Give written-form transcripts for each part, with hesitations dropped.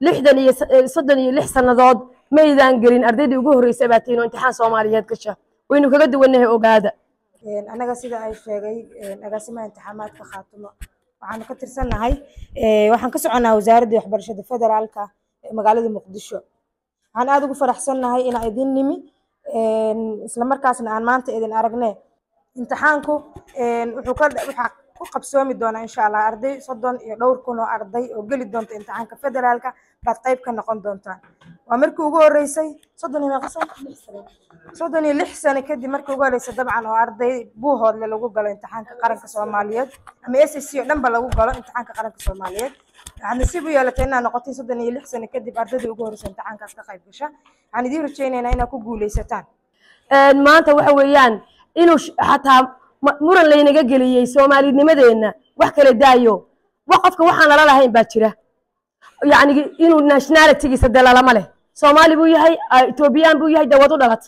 soddon iyo lix sannadood maydaan gelin ardaydii ugu horreysay baa tihiin oo imtixaan Soomaaliyeed gasha waynu kaga duwannahay ogaada anaga sida ay sheegay agaasimaha imtixaamaadka Khaatumo waxaan ka tirsanahay waxaan ka soconaa wasaaradda waxbarashada federaalka magaalada Muqdisho waxaan aad ugu faraxsanahay in ay idin nimi isla markaasna aan maanta idin aragnay imtixaanku waxa ku qabsoomi doona insha Allah arday 30 iyo dhowr kun oo arday oo gali doonta imtixaanka federaalka baad qayb ka noqon doontaan waa markii ugu horeysay 36 sano kadib markii ugu horeysay dabcan oo arday buuhoodle lagu galo imtixaanka qaranka Soomaaliyeed ama SSC oo dhanba lagu galo imtixaanka qaranka Soomaaliyeed waxaan nasiib u yeelatay inaan noqotay 36 sano kadib ardaydii ugu horeysay imtixaankaas ka qayb gasha waxaan idin rajaynaynaa inaad ku guuleysataan maanta waxa weeyaan inuu xataa muran laynaga geliyay Soomaalinimadeena wax kala daayo qofka waxaan la lahayn baa jira yani inuu nationality-giisa dalaalama leh Soomaali buu yahay Ethiopian buu yahay dawad u dhalat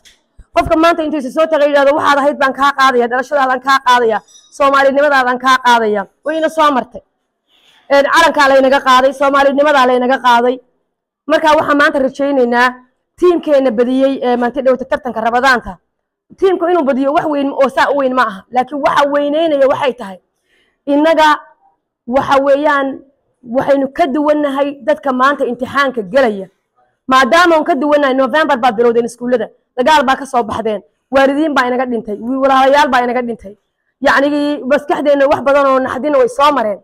qofka maanta intuu soo tagay yiraahdo waxaad ahayd baan ka qaadaya dhalashadaadan ka qaadaya Soomaalinimadadan ka qaadaya wayna soo martay calanka laynaga qaaday Soomaalinimada laynaga qaaday marka waxa maanta rajaynaynaa tiimkeena badiyay maanta dhawta tartanka Rabadaanta tiimku inuu badiyo wax weyn oo saa weyn ma aha laakiin waxa weyneynaya waxay tahay inaga waxa weeyaan waxaynu ka duwanahay dadka maanta imtixaanka galaya maadaama aan ka duwanahay November baa bilowdeen iskuulada dagaal baa ka soo baxdeen waalidiin baa inaga dhintay walaalayaal baa inaga dhintay yacni maskaxdeena wax badan oo naxdin way soo mareen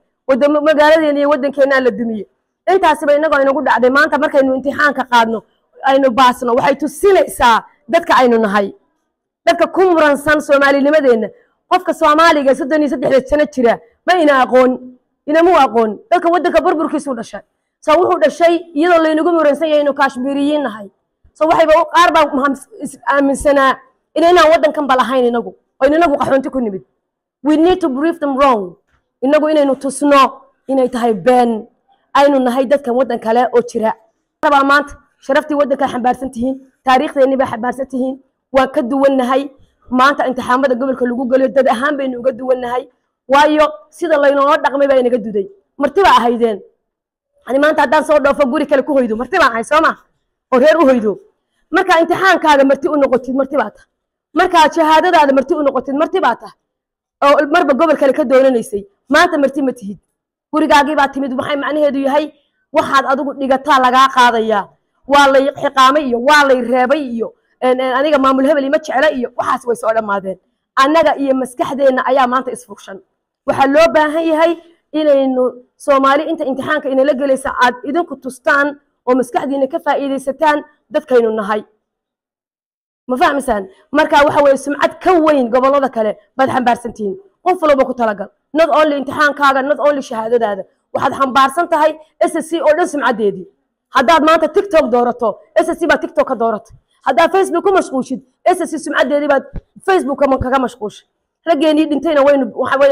magaaladeena iyo wadankeena la dumiyay intaasba inaga inagu dhacday maanta markaynu imtixaanka qaadno aynu baasno waxay tusinaysaa dadka aynu nahay dadka ku muransan Soomaalinimadeena qofka Soomaaliga 33 sano jira ma ina aqoon dadka wadanka burburkiisu dhashay soo wuxuu dhashay iyadoo laynagu muransan yahay inuu Kashmiriyiin nahay soo waxayba qaar baa aaminsanaa inaan wadankan balahayn inagu qaxoonti ku nimid we need to prove them wrong inagu inaynu tusno inay tahay been aynu nahay dadkan wadan kale oo jira raba maanta sharaftii wadanka xambaarsan tihiin taariikhdeena ba xambaarsan tihiin waa ka duwanahay maanta imtixaamada gobolka lagu galiyo dad ahaan baynu uga duwanahay waayo sida laynoo dhaqmay baa inaga duday martiba ahaydeen ani maanta haddaan soo dhoofo guri kale ku hoydo martiba ahay Sooma oo reer u hoydo marka imtixaankaaga marti u noqotid martiba ta marka shahaadadaada marti u noqotid martiba ta oo marba gobol kale ka doonanaysay maanta marti ma tihid gurigaagii baa timid waxay macnaheedu yahay waxaad adigu dhigataa laga qaadaya waa la xiqaamay iyo waa la reebay iyo aniga maamul hebel ma jecla iyo waxaas way soo dhamaadeen annaga iyo maskaxdeena ayaa maanta isfuuqshan waxa loo baahan yahay inaynu Soomaali inta imtixaanka inala galaysa aad idinku tustaan oo maskaxdiina ka faa'iideysataan dadkaynu nahay ma fahmaysan marka waxa way sumcad ka weyn gobolada kale baad xambaarsantiin qof walba ku talagal not only imtixaankaaga not only shahaadadaada waxaad xambaarsan tahay SSC oo dhan sumcadeedii haddaad maanta TikTok doorato SSC baa TikTok ka dooratay haddaad Facebook ku mashquulshid SSC sumcadeedii baad Facebook kaga mashquulshay rageeni dhintayna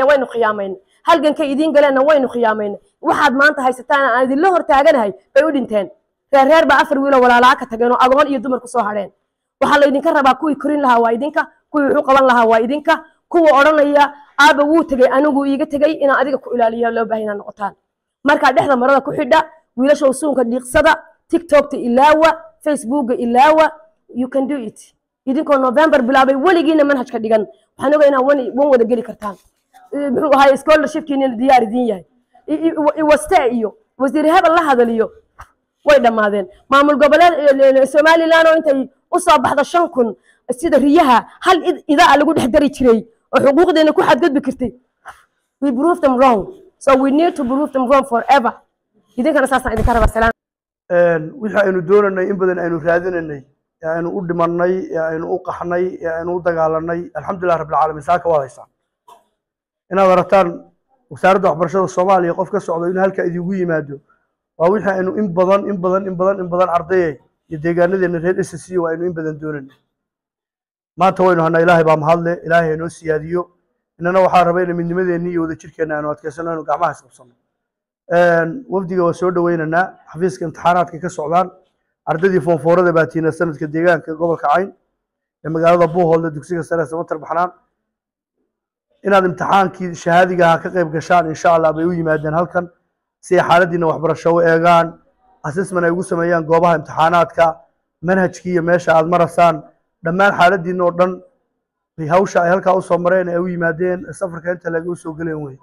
waynu khiyaamayna halganka idin galana waynu khiyaamayna waxaad maanta haysataan aan idin la hortaaganahay bay u dhinteen reer baa afar wiil walaalaha ka tageen oo agoon iyo dumar ku soo hareen waxa la idinka rabaa kuwii korin lahaa waa idinka kuwii wuxuu qaban lahaa waa idinka kuwa oranaya aaba wuu tagay anigu iiga tagay in adiga ku ilaaliyo loo baahan noqotaan marka dhexda marada ku xidha wiilasha suunka dhiiqsada TikTok-ta ilaawa Facebook-ga ilaawa you can do it idinkoo November bilaabay waligiina manhajka dhigan waxaan ogaynaa wan wada gali kartaan muxuu ahay scholarship-kiina diyaar idin yahay wasta iyo wasiir hebel la hadaliyo way dhamaadeen maamul goboleed Somaliland oo intay u soo baxda 5,000 sida riyaha hal idaa lagu dhex dari jiray oo xuquuqdeena ku xadgudbi kartay we prove them wrong so we need to prove them wrong forever idinkana saasan idinka raba salaam wixii aynu doonanay in badan aynu raadinanay aynu u dhimanay aynu u qaxnay aynu u dagaalanay alxamdulillah rabbil caalamiin saaka waa haysan inaad aragtaan wasaaradda waxbarashada Soomaaliya qof ka socdo inuu halka idigu yimaado waa wixii aynu in badan ardayay iyo deegaanadeena reer SSC waa aynu in badan doonanay maanta waynu hana ilaahay baa mahadle ilaahay inoo siyaadiyo inana waxaa rabay in midnimadeena iyo wada jirkeena aanu adkeysano inuu gacmaha isqabsano wafdiga waa soo dhaweynana xafiiska imtixaanaadka ka socdaan ardaydii foonfoorada baatiina sanadka deegaanka gobolka Cayn ee magaalada Buuhoodle dugsiga sare Samatar Baxnaan inaad imtixaankii shahaadiga ka qayb gashaan insha Allah bay u yimaadeen halkan si xaaladiina waxbarasho u eegaan assessment ay ugu sameeyaan goobaha imtixaanaadka manhajkii iyo meesha aad marasaan dhammaan xaaladiina oo dhan hawsha ay halkaa u soo mareen ay u yimaadeen safarka inta laga soo galeen wey